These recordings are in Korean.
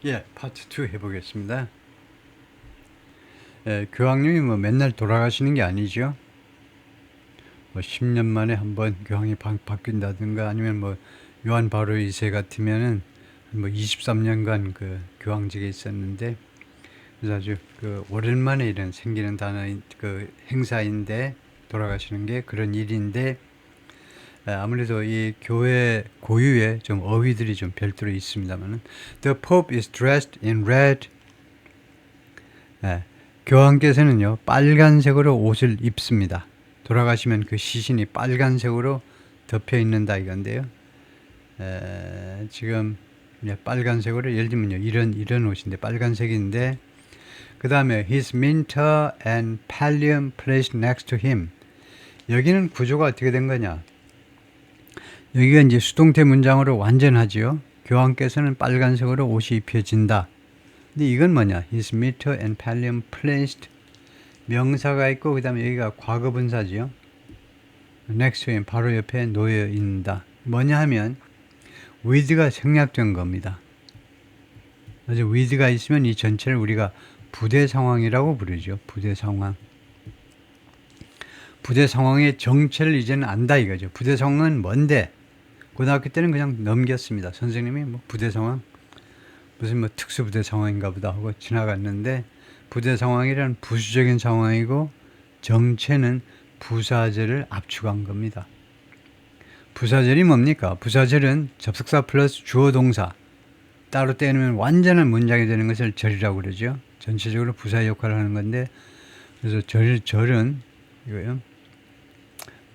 예, 파트 2 해보겠습니다. 교황님이 뭐 맨날 돌아가시는 게 아니죠. 뭐 10년 만에 한번 교황이 바뀐다든가 아니면 뭐 요한 바로 2세 같으면은 뭐 23년간 그 교황직에 있었는데, 그래서 아주 그 오랜만에 이런 생기는 그 행사인데 돌아가시는 게 그런 일인데, 아무래도 이 교회 고유의 좀 어휘들이 좀 별도로 있습니다만은 The Pope is dressed in red. 교황께서는요 빨간색으로 옷을 입습니다. 돌아가시면 그 시신이 빨간색으로 덮여 있는다 이건데요. 지금 빨간색으로 예를 들면요 이런 옷인데 빨간색인데, 그 다음에 his mitre and pallium placed next to him. 여기는 구조가 어떻게 된 거냐? 여기가 이제 수동태 문장으로 완전하지요. 교황께서는 빨간색으로 옷이 입혀진다. 근데 이건 뭐냐? His mitre and pallium placed, 명사가 있고 그 다음에 여기가 과거분사지요. next to him, 바로 옆에 놓여 있다. 뭐냐 하면 with가 생략된 겁니다. 그래서 with가 있으면 이 전체를 우리가 부대 상황이라고 부르죠. 부대 상황. 부대 상황의 정체를 이제는 안다 이거죠. 부대 상황은 뭔데? 고등학교 때는 그냥 넘겼습니다. 선생님이 뭐 부대 상황 무슨 뭐 특수부대 상황인가 보다 하고 지나갔는데, 부대 상황이란 부수적인 상황이고 정체는 부사절을 압축한 겁니다. 부사절이 뭡니까? 부사절은 접속사 플러스 주어 동사 따로 떼놓으면 완전한 문장이 되는 것을 절이라고 그러죠. 전체적으로 부사 역할을 하는 건데, 그래서 절은 이거요.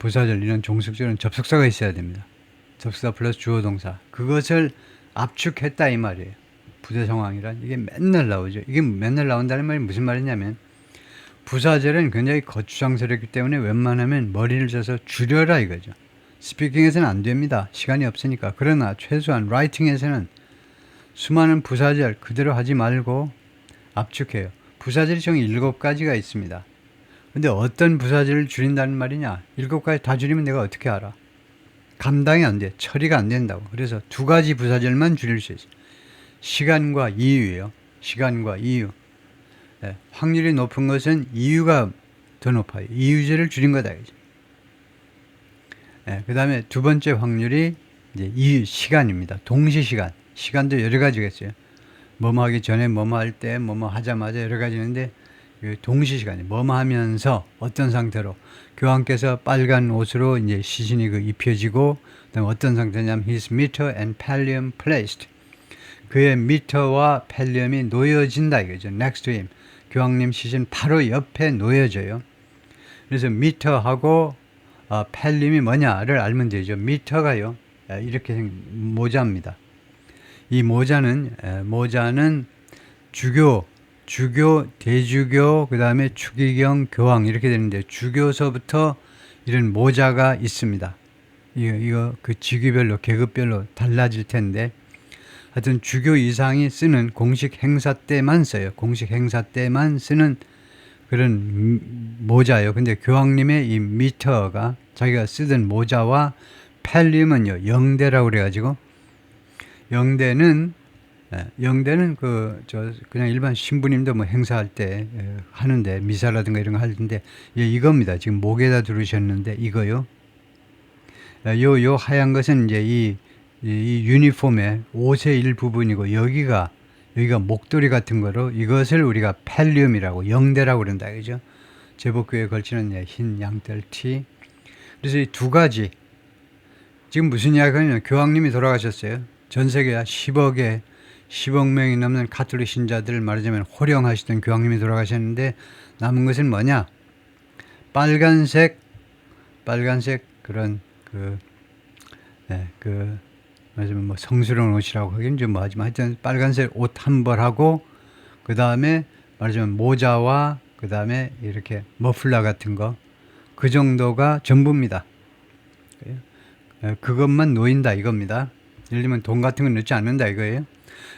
부사절 이런 종속절은 접속사가 있어야 됩니다. 접속사 플러스 주어 동사, 그것을 압축했다 이 말이에요. 부대 상황이란 이게 맨날 나오죠. 이게 맨날 나온다는 말이 무슨 말이냐면, 부사절은 굉장히 거추장스럽기 때문에 웬만하면 머리를 써서 줄여라 이거죠. 스피킹에서는 안 됩니다. 시간이 없으니까. 그러나 최소한 라이팅에서는 수많은 부사절 그대로 하지 말고 압축해요. 부사절이 총 7가지가 있습니다. 근데 어떤 부사절을 줄인다는 말이냐? 7가지 다 줄이면 내가 어떻게 알아? 감당이 안 돼. 처리가 안 된다고. 그래서 2가지 부사절만 줄일 수 있어요. 시간과 이유예요. 시간과 이유. 확률이 높은 것은 이유가 더 높아요. 이유제를 줄인 거다. 그 다음에 두 번째 확률이 이제 이유, 시간입니다. 동시시간. 시간도 여러 가지가 있어요. 뭐뭐 하기 전에, 뭐뭐 할 때, 뭐뭐 하자마자 여러 가지 있는데, 동시시간이 뭐뭐 하면서 어떤 상태로 교황께서 빨간 옷으로 이제 시신이 그 입혀지고, 그다음에 어떤 상태냐면 his mitre and pallium placed, 그의 미터와 펠리엄이 놓여진다 이거죠. next to him, 교황님 시신 바로 옆에 놓여져요. 그래서 미터하고 펠리엄이 뭐냐를 알면 되죠. 미터가요 이렇게 모자입니다. 이 모자는 주교, 대주교, 그 다음에 추기경, 교황 이렇게 되는데, 주교서부터 이런 모자가 있습니다. 이거 그 직위별로 계급별로 달라질 텐데, 하여튼 주교 이상이 쓰는 공식 행사 때만 써요. 공식 행사 때만 쓰는 그런 모자예요. 근데 교황님의 이 미터가 자기가 쓰던 모자와 펠리엄은요 영대라고 그래가지고, 영대는 그냥 일반 신부님도 뭐 행사할 때 하는데, 미사라든가 이런 거 하는데, 이겁니다. 지금 목에다 두르셨는데 이거요. 요 하얀 것은 이제 이 유니폼의 옷의 일부분이고, 여기가 목도리 같은 거로 이것을 우리가 펠리움이라고, 영대라고 그런다 그죠? 제복교에 걸치는 흰 양털티. 그래서 이 2가지, 지금 무슨 이야기냐면 교황님이 돌아가셨어요. 전 세계 10억 명이 넘는 가톨릭 신자들을 말하자면 호령하시던 교황님이 돌아가셨는데, 남은 것은 뭐냐? 빨간색 그런 말하자면 뭐 성스러운 옷이라고 하긴 좀 뭐하지만, 하여튼 빨간색 옷 한 벌하고, 그 다음에 말하자면 모자와 그 다음에 이렇게 머플러 같은 거, 그 정도가 전부입니다. 그것만 놓인다 이겁니다. 예를 들면 돈 같은 건 넣지 않는다 이거예요.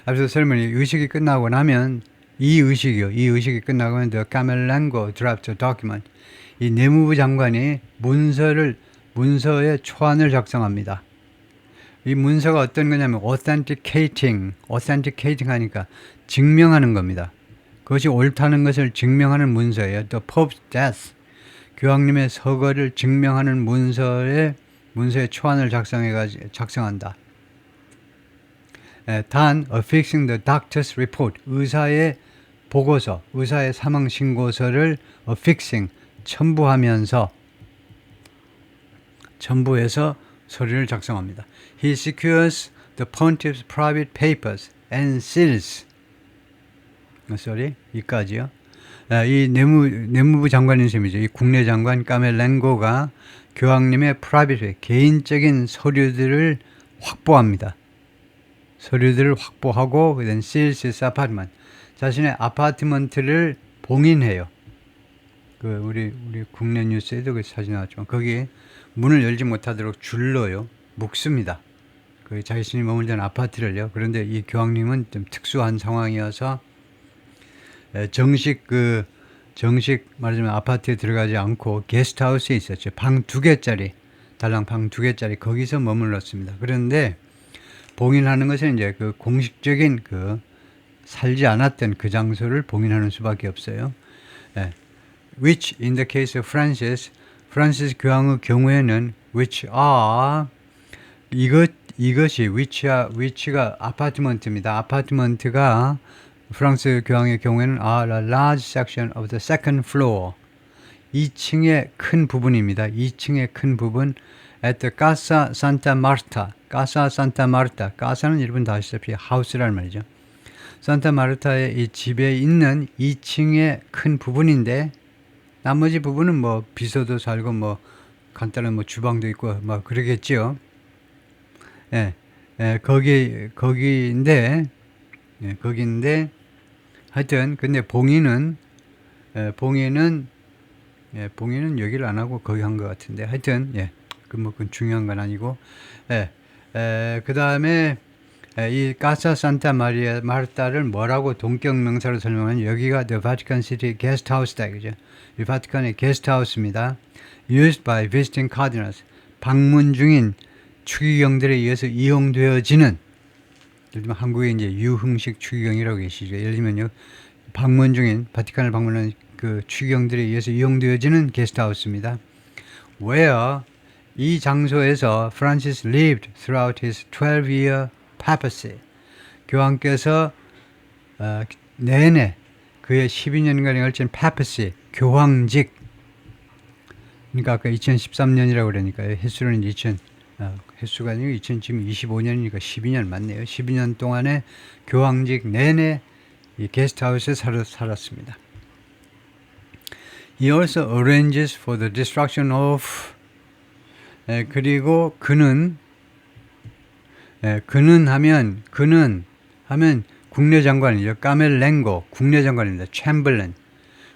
그래서 설명이, 의식이 끝나고 나면 이 의식이 끝나고 나면 the Camerlengo dropped the document, 이 내무부 장관이 문서에 초안을 작성합니다. 이 문서가 어떤 거냐면 authenticating 하니까 증명하는 겁니다. 그것이 옳다는 것을 증명하는 문서예요. The Pope's death, 교황님의 서거를 증명하는 문서의 초안을 작성한다. 단 affixing the doctor's report, 의사의 보고서, 의사의 사망 신고서를 affixing, 첨부해서 서류를 작성합니다. He secures the pontiff's private papers and seals. 이까지요. 이 내무부 장관인 셈이죠. 이 국내 장관 까멜랭고가 교황님의 프라이빗, 개인적인 서류들을 확보합니다. 서류들을 확보하고 그다음 seals 아파트먼트, 자신의 아파트먼트를 봉인해요. 우리 국내 뉴스에도 그 사진 나왔지만 거기 문을 열지 못하도록 줄로요 묶습니다. 자신이 머물던 아파트를요. 그런데 이 교황님은 좀 특수한 상황이어서 정식 말하자면 아파트에 들어가지 않고 게스트하우스에 있었죠. 방 2개짜리, 달랑 방 2개짜리 거기서 머물렀습니다. 그런데 봉인하는 것은 이제 공식적인 살지 않았던 그 장소를 봉인하는 수밖에 없어요. Which in the case of Francis 교황의 경우에는 which are which가 아파트먼트입니다. 아파트먼트가 프랑스 교황의 경우에는 are a large section of the second floor, 2층의 큰 부분입니다. 2층의 큰 부분 at the Casa Santa Marta. 가사는 여러분 다 아시다시피 하우스란 말이죠. 산타마르타의 이 집에 있는 2층의 큰 부분인데 나머지 부분은 뭐 비서도 살고 뭐 간단한 뭐 주방도 있고 뭐 그러겠지요. 거기인데 하여튼 근데 봉인은 여기를 안 하고 거기 한 것 같은데 하여튼 그건 중요한 건 아니고 그 다음에 이 카사 산타 마르타를 뭐라고 동격 명사로 설명하면 여기가 The Vatican City Guest House다, 그죠? 이 바티칸의 게스트하우스입니다. Used by visiting cardinals, 방문 중인 추기경들에 의해서 이용되어지는, 예를 들면 한국에 이제 유흥식 추기경이라고 계시죠. 예를 들면요, 방문 중인 바티칸을 방문하는 그 추기경들에 의해서 이용되어지는 게스트하우스입니다. Where 이 장소에서 Francis lived throughout his 12-year papacy. 교황께서 내내 그의 12년간에 걸친 papacy, 교황직. 그러니까 아까 2013년이라고 그러니까 횟수는 횟수가 아니고 지금 25년이니까 12년 맞네요. 12년 동안에 교황직 내내 이 게스트하우스에 살았습니다. He also arranges for the destruction of 그리고 그는 하면 국내 장관이죠. 까멜랭고 국내 장관입니다. 챔berlain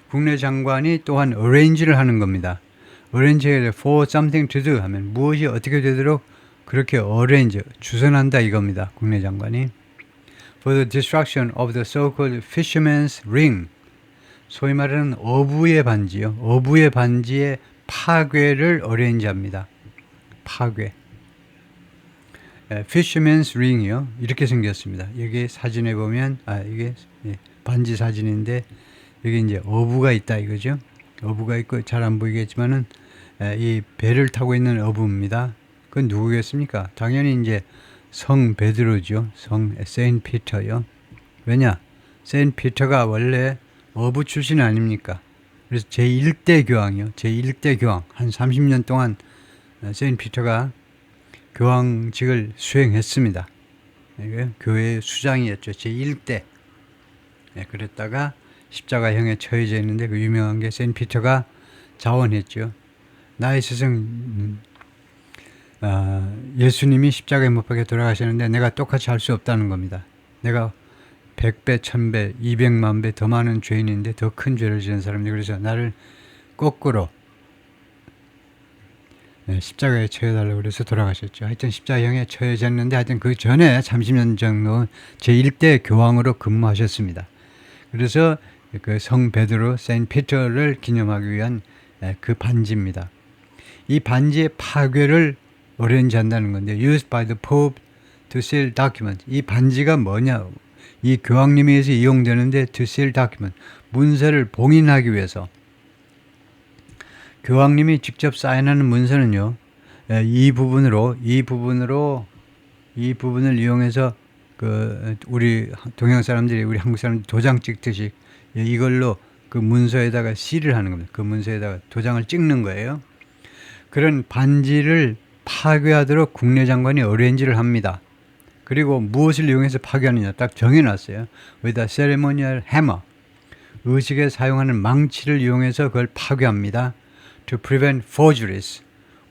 국내 장관이 또한 arrange를 하는 겁니다. arrange for something to do 하면 무엇이 어떻게 되도록 그렇게 arrange 주선한다 이겁니다. 국내 장관이 for the destruction of the so-called fisherman's ring, 소위 말하는 어부의 반지요. 어부의 반지의 파괴를 arrange합니다. 파괴. Fisherman's ring이요. 이렇게 생겼습니다. 여기 사진에 보면 이게 반지 사진인데 여기 이제 어부가 있다 이거죠. 어부가 있고 잘 안 보이겠지만은 이 배를 타고 있는 어부입니다. 그건 누구겠습니까? 당연히 이제 성 베드로죠. 성 세인트 피터요. 왜냐? 세인트 피터가 원래 어부 출신 아닙니까? 그래서 제1대 교황이요. 제1대 교황. 한 30년 동안 세인트 피터가 교황직을 수행했습니다. 교회의 수장이었죠. 제1대. 그랬다가 십자가형에 처해져 있는데 그 유명한 게 세인트 피터가 자원했죠. 나의 스승 예수님이 십자가에 못 박혀 돌아가셨는데 내가 똑같이 할 수 없다는 겁니다. 내가 100배, 1000배, 200만 배 더 많은 죄인인데 더 큰 죄를 지은 사람인데 그래서 나를 거꾸로 십자가에 처해달라고 그래서 돌아가셨죠. 하여튼 십자가형에 처해졌는데 하여튼 그 전에 30년 정도 제1대 교황으로 근무하셨습니다. 그래서 그 성 베드로 세인트 피터를 기념하기 위한 그 반지입니다. 이 반지의 파괴를 어레인지 한다는 건데 used by the Pope to seal document. 이 반지가 뭐냐? 이 교황님에 의해서 이용되는데 to seal document. 문서를 봉인하기 위해서. 교황님이 직접 사인하는 문서는요. 이 부분을 이용해서 그 우리 동양 사람들이 우리 한국 사람들이 도장 찍듯이 이걸로 그 문서에다가 실을 하는 겁니다. 그 문서에다가 도장을 찍는 거예요. 그런 반지를 파괴하도록 국내 장관이 어레인지를 합니다. 그리고 무엇을 이용해서 파괴하느냐 딱 정해놨어요. 여기다 ceremonial hammer, 의식에 사용하는 망치를 이용해서 그걸 파괴합니다. To prevent forgeries,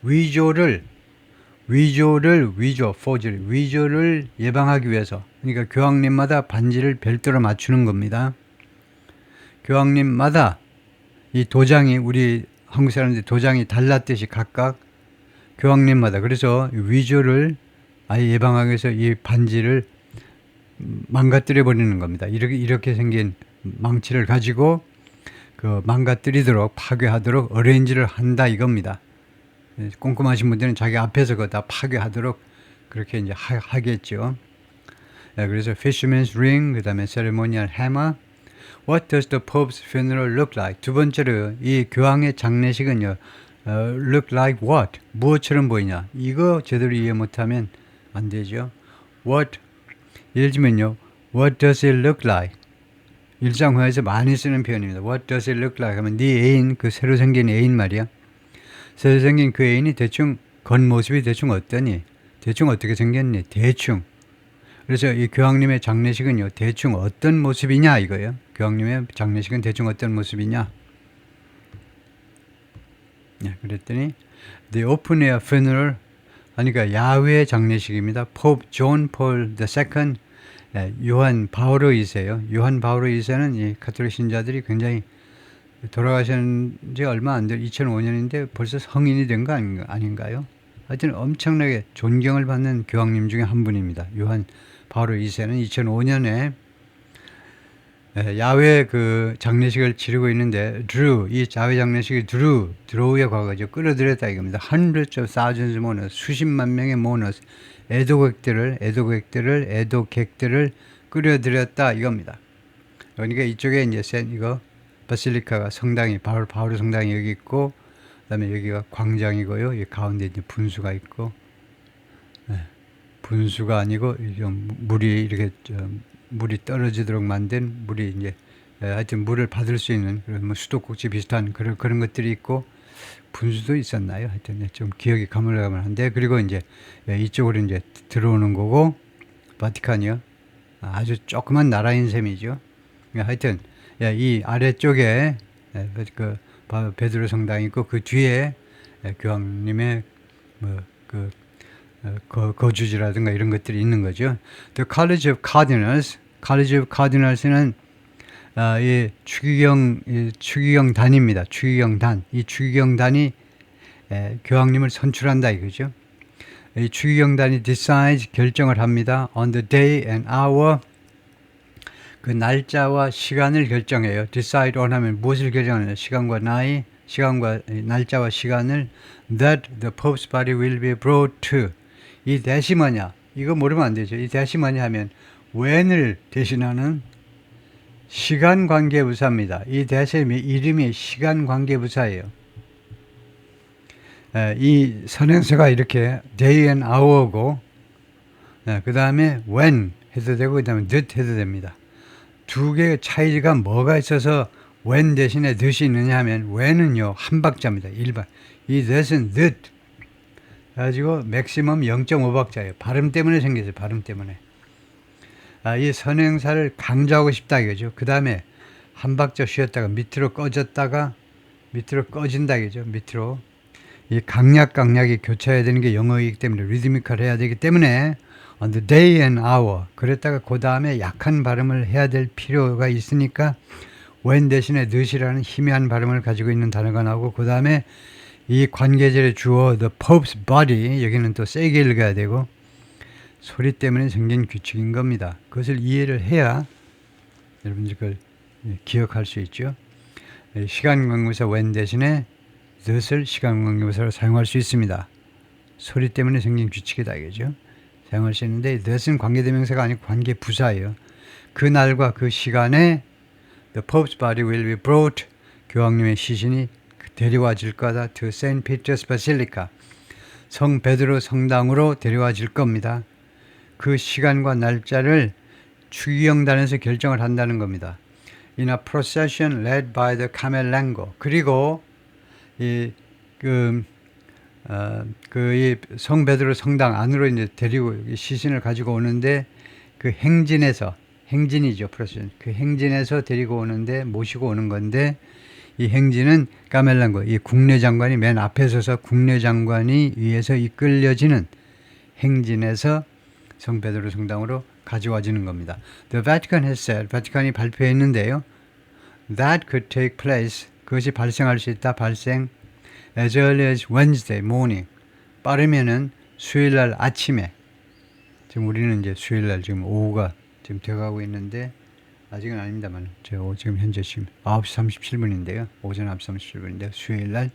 위조를 예방하기 위해서. 그러니까 교황님마다 반지를 별도로 맞추는 겁니다. 교황님마다 이 도장이 우리 한국 사람들 도장이 달랐듯이 각각 교황님마다 그래서 위조를 아예 예방하기 위해서 이 반지를 망가뜨려 버리는 겁니다. 이렇게 생긴 망치를 가지고 그 망가뜨리도록 파괴하도록 어레인지를 한다 이겁니다. 꼼꼼하신 분들은 자기 앞에서 그거 다 파괴하도록 그렇게 이제 하겠죠. 그래서 fisherman's ring, 그 다음에 ceremonial hammer. What does the Pope's funeral look like? 두 번째로 이 교황의 장례식은요, look like what? 무엇처럼 보이냐? 이거 제대로 이해 못하면 안 되죠. 예를 들면요, what does it look like? 일상화에서 많이 쓰는 표현입니다. What does it look like? 하면 네 애인, 그 새로 생긴 애인 말이야. 새로 생긴 그 애인이 대충 겉모습이 대충 어떠니? 대충 어떻게 생겼니? 대충. 그래서 이 교황님의 장례식은요, 대충 어떤 모습이냐 이거예요. 교황님의 장례식은 대충 어떤 모습이냐. 네, 그랬더니 The open air funeral, 그러니까 야외 장례식입니다. Pope John Paul II, 요한 바오로 2세요. 요한 바오로 2세는 이 가톨릭 신자들이 굉장히 돌아가신 지 얼마 안 돼, 2005년인데 벌써 성인이 된 거 아닌가요? 하여튼 엄청나게 존경을 받는 교황님 중에 한 분입니다. 요한 바오로 2세는 2005년에 야외 그 장례식을 치르고 있는데 이 야외 장례식이 드로우의 과거죠. 끌어들였다 이겁니다. Hundreds of thousands mourners, 수십만 명의 mourners, 애도객들을 끌어들였다 이겁니다. 그러니까 이쪽에 이제 이거 바실리카가 성당이 바오로 성당이 여기 있고, 그다음에 여기가 광장이고요. 이 가운데 이제 분수가 있고, 분수가 아니고 물이 이렇게 물이 떨어지도록 만든 물이 이제 하여튼 물을 받을 수 있는 그런 뭐 수도꼭지 비슷한 그런 것들이 있고, 분수도 있었나요? 하여튼 좀 기억이 가물가물한데, 그리고 이제 이쪽으로 이제 들어오는 거고, 바티칸이요. 아주 조그만 나라인 셈이죠. 하여튼 이 아래쪽에 그 베드로 성당이 있고, 그 뒤에 교황님의 거주지라든가 이런 것들이 있는 거죠. The College of Cardinals는 이 추기경단입니다. 추기경단. 이 추기경단이 교황님을 선출한다 이거죠. 이 추기경단이 decide 결정을 합니다. On the day and hour, 그 날짜와 시간을 결정해요. decide on 하면 무엇을 결정하느냐? 시간과 날짜와 시간을 that the Pope's body will be brought to. 이 대시 뭐냐? 이거 모르면 안 되죠. 이 대시 뭐냐 하면 when을 대신하는 시간관계부사입니다. 이 대시의 이름이 시간관계부사예요. 이 선행서가 이렇게 day and hour고, 그 다음에 when 해도 되고, 그 다음에 that 해도 됩니다. 두 개의 차이가 뭐가 있어서 when 대신에 that이 있느냐 하면 when은요 한 박자입니다. 1박. 이 that은 that 가지고 맥시멈 0.5박자예요. 발음 때문에 생겼어요. 발음 때문에. 이 선행사를 강조하고 싶다 이거죠. 그 다음에 한 박자 쉬었다가 밑으로 꺼졌다가 밑으로 꺼진다 이거죠. 밑으로. 이 강약이 교차해야 되는 게 영어이기 때문에 리드미컬 해야 되기 때문에 on the day and hour, 그랬다가 그 다음에 약한 발음을 해야 될 필요가 있으니까 when 대신에 that이라는 희미한 발음을 가지고 있는 단어가 나오고, 그 다음에 이 관계절의 주어 the Pope's body, 여기는 또 세게 읽어야 되고, 소리 때문에 생긴 규칙인 겁니다. 그것을 이해를 해야 여러분들 그걸 기억할 수 있죠. 시간관계부사 when 대신에 that을 시간관계부사로 사용할 수 있습니다. 소리 때문에 생긴 규칙이다 이거죠. 사용할 수 있는데 that은 관계대명사가 아니고 관계부사예요. 그날과 그 시간에 the Pope's body will be brought 교황님의 시신이 데려와질 거다 to St. Peter's Basilica 성 베드로 성당으로 데려와질 겁니다. 그 시간과 날짜를 추기경단에서 결정을 한다는 겁니다. In a procession led by the Camerlengo. 그리고 이 성 베드로 성당 안으로 이제 데리고 시신을 가지고 오는데 그 행진이죠, 프로세션. 그 행진에서 데리고 오는데 모시고 오는 건데 이 행진은 까멜란고, 이 국내 장관이 맨 앞에 서서 국내 장관이 위에서 이끌려지는 행진에서 성 베드로 성당으로 가져와지는 겁니다. The Vatican has said, 바티칸이 발표했는데요. That could take place, 그것이 발생할 수 있다, 발생 as early as Wednesday morning, 빠르면은 수요일날 아침에. 지금 우리는 이제 수요일날 지금 오후가 지금 돼가고 있는데 아직은 아닙니다만 지금 현재 지금 9시 37분인데요. 오전 9시 37분인데 수요일날.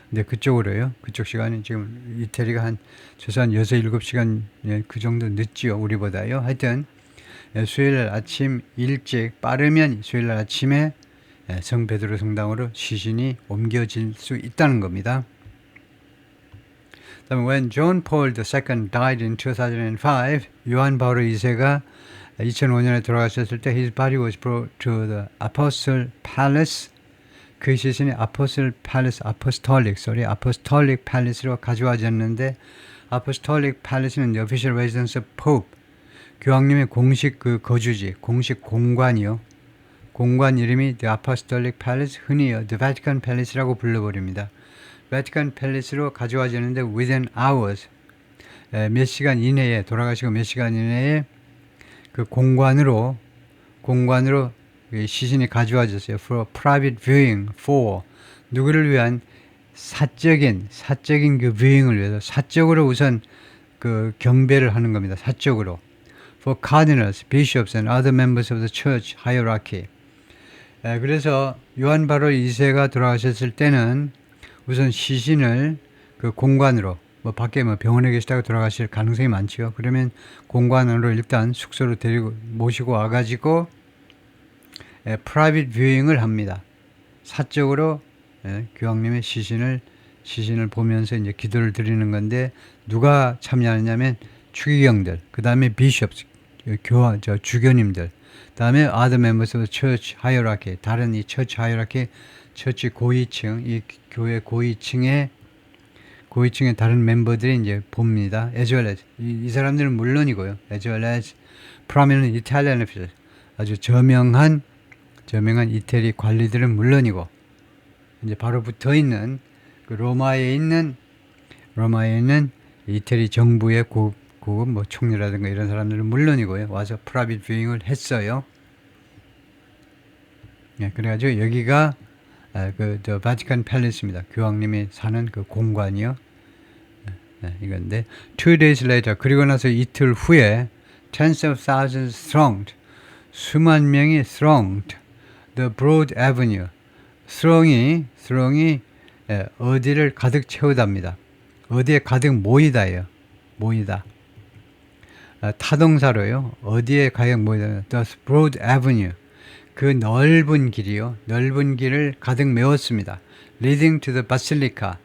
근데 그쪽으로요. 그쪽 시간이 지금 이태리가 한 최소한 6, 7시간 그 정도 늦지요. 우리보다요. 하여튼 수요일 아침 일찍 빠르면 수요일 아침에 성 베드로 성당으로 시신이 옮겨질 수 있다는 겁니다. 그다음에 when John Paul II died in 2005, 요한 바오로 2세가 2005년에 돌아가셨을 때 his body was brought to the Apostle Palace. 그 시신이 Apostle Palace, Apostolic Palace로 가져와졌는데 Apostolic Palace는 the official residence of Pope. 교황님의 공식 그 거주지, 공식 공관이요. 공관 이름이 The Apostolic Palace, 흔히요 The Vatican Palace라고 불러버립니다. Vatican Palace로 가져와졌는데 within hours, 몇 시간 이내에 돌아가시고 몇 시간 이내에 그 공관으로 시신이 가져와졌어요. For private viewing, for 누구를 위한 사적인 그 viewing을 위해서 사적으로 우선 그 경배를 하는 겁니다. 사적으로. For cardinals, bishops and other members of the church hierarchy. 그래서 요한 바로 2세가 돌아가셨을 때는 우선 시신을 그 공관으로 밖에 병원에 계시다가 돌아가실 가능성이 많죠. 그러면 공관으로 일단 숙소로 데리고 모시고 와가지고 프라이빗 뷰잉을 합니다. 사적으로 교황님의 시신을 보면서 이제 기도를 드리는 건데 누가 참여하느냐면 추기경들, 그 다음에 비숍, 주교님들, 그 다음에 other members of the church hierarchy, 다른 이 church hierarchy, 처치 고위층, 이 교회 고위층의 다른 멤버들이 이제 봅니다. As well as 이 사람들은 물론이고요. As well as prominent Italian officials, 아주 저명한 이태리 관리들은 물론이고 이제 바로 붙어 있는 그 로마에 있는 이태리 정부의 고급 총리라든가 이런 사람들은 물론이고요. 와서 프라이빗 뷰잉을 했어요. 그래가지고 여기가 The Vatican Palace입니다. 교황님이 사는 그 공관이요. 이건데 2 days later, 그리고 나서 이틀 후에 tens of thousands thronged, 수만 명이 thronged the broad avenue. throng이 어디를 가득 채우답니다. 어디에 가득 모이다예요. 모이다. 타동사로요. 어디에 가득 모이다. The broad avenue. 그 넓은 길을 가득 메웠습니다. Leading to the Basilica,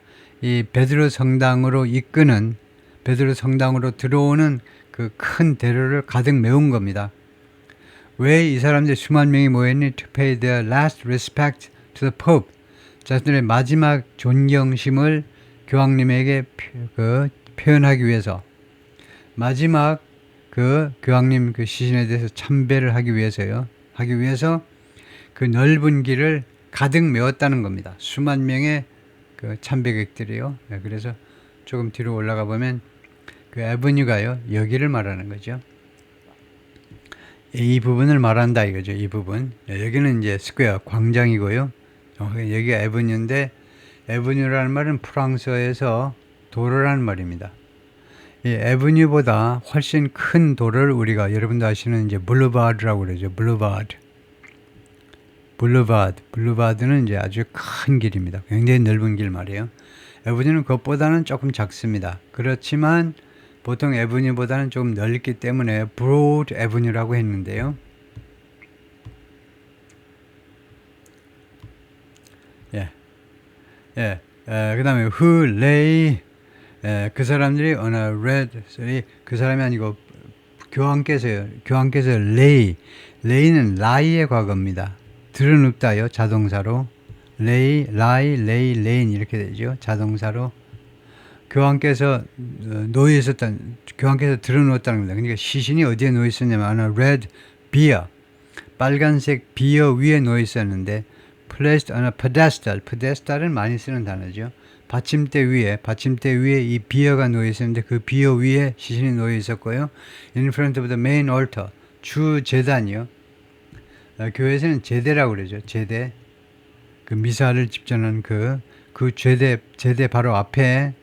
이 베드로 성당으로 들어오는 그 큰 대로를 가득 메운 겁니다. 왜 이 사람들이 수만 명이 모였니? To pay their last respect to the Pope. 자신들의 마지막 존경심을 교황님에게 표현하기 위해서, 마지막 그 교황님 그 시신에 대해서 참배를 하기 위해서 그 넓은 길을 가득 메웠다는 겁니다. 수만 명의 그 참배객들이요. 그래서 조금 뒤로 올라가 보면 그 에버뉴가요, 여기를 말하는 거죠. 이 부분을 말한다 이거죠. 이 부분. 여기는 이제 스퀘어, 광장이고요. 여기가 에버뉴인데, 에버뉴라는 말은 프랑스어에서 도로라는 말입니다. 이 에버뉴보다 훨씬 큰 도로를 우리가 여러분도 아시는 이제 블루바드라고 그러죠. 블루바드는 이제 아주 큰 길입니다. 굉장히 넓은 길 말이에요. 에버뉴는 그것보다는 조금 작습니다. 그렇지만 보통 에브뉴보다는 좀 넓기 때문에 broad avenue라고 했는데요. 예, 예, 그 다음에 who lay, 그 사람들이 on a red, 그 사람이 아니고 교황께서요. 교황께서 lay는 lie의 과거입니다. 드러눕다요, 자동사로. lie, laying 이렇게 되죠, 자동사로. 교황께서 놓여 있었다는, 교황께서 드러누웠다는 겁니다. 그러니까 시신이 어디에 놓여 있었냐면 on a red bier, 빨간색 비어 위에 놓여 있었는데 placed on a pedestal, pedestal은 많이 쓰는 단어죠. 받침대 위에 이 비어가 놓여 있었는데 그 비어 위에 시신이 놓여 있었고요. In front of the main altar, 주 제단이요. 교회에서는 제대라고 그러죠. 제대. 그 미사를 집전하는 그 제대 바로 앞에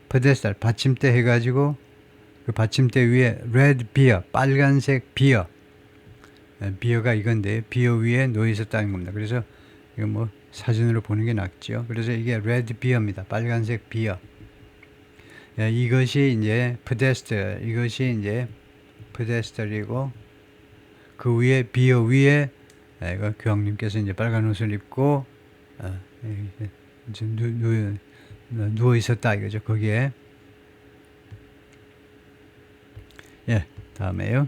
페데스탈, 받침대 해가지고 그 받침대 위에 red beer, 빨간색 비어, 비어가 이건데 비어 위에 놓여 있었다는 겁니다. 그래서 이거 뭐 사진으로 보는 게 낫죠. 그래서 이게 red beer입니다. 빨간색 비어. 이것이 이제 페데스탈이고 그 위에 비어 위에 이거 교황님께서 이제 빨간 옷을 입고 이제 누워 있었다 이거죠. 거기에. 예, 다음에요.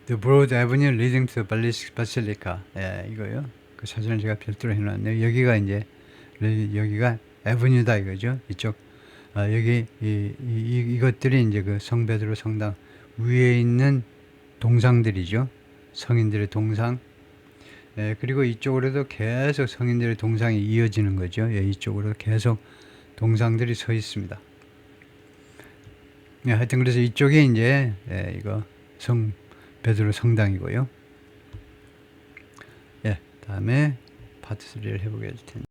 The broad avenue leading to the basilica. 예, 이거요. 그 사진을 제가 별도로 해놨네요. 여기가 이제 여기가 avenue다 이거죠. 이쪽 여기 이것들이 이제 그 성 베드로 성당 위에 있는 동상들이죠. 성인들의 동상. 예, 그리고 이쪽으로도 계속 성인들의 동상이 이어지는 거죠. 예, 이쪽으로 계속 동상들이 서 있습니다. 예, 하여튼 그래서 이쪽에 이제 이거 성 베드로 성당이고요. 예, 다음에 파트 3를 해보게 될 텐데.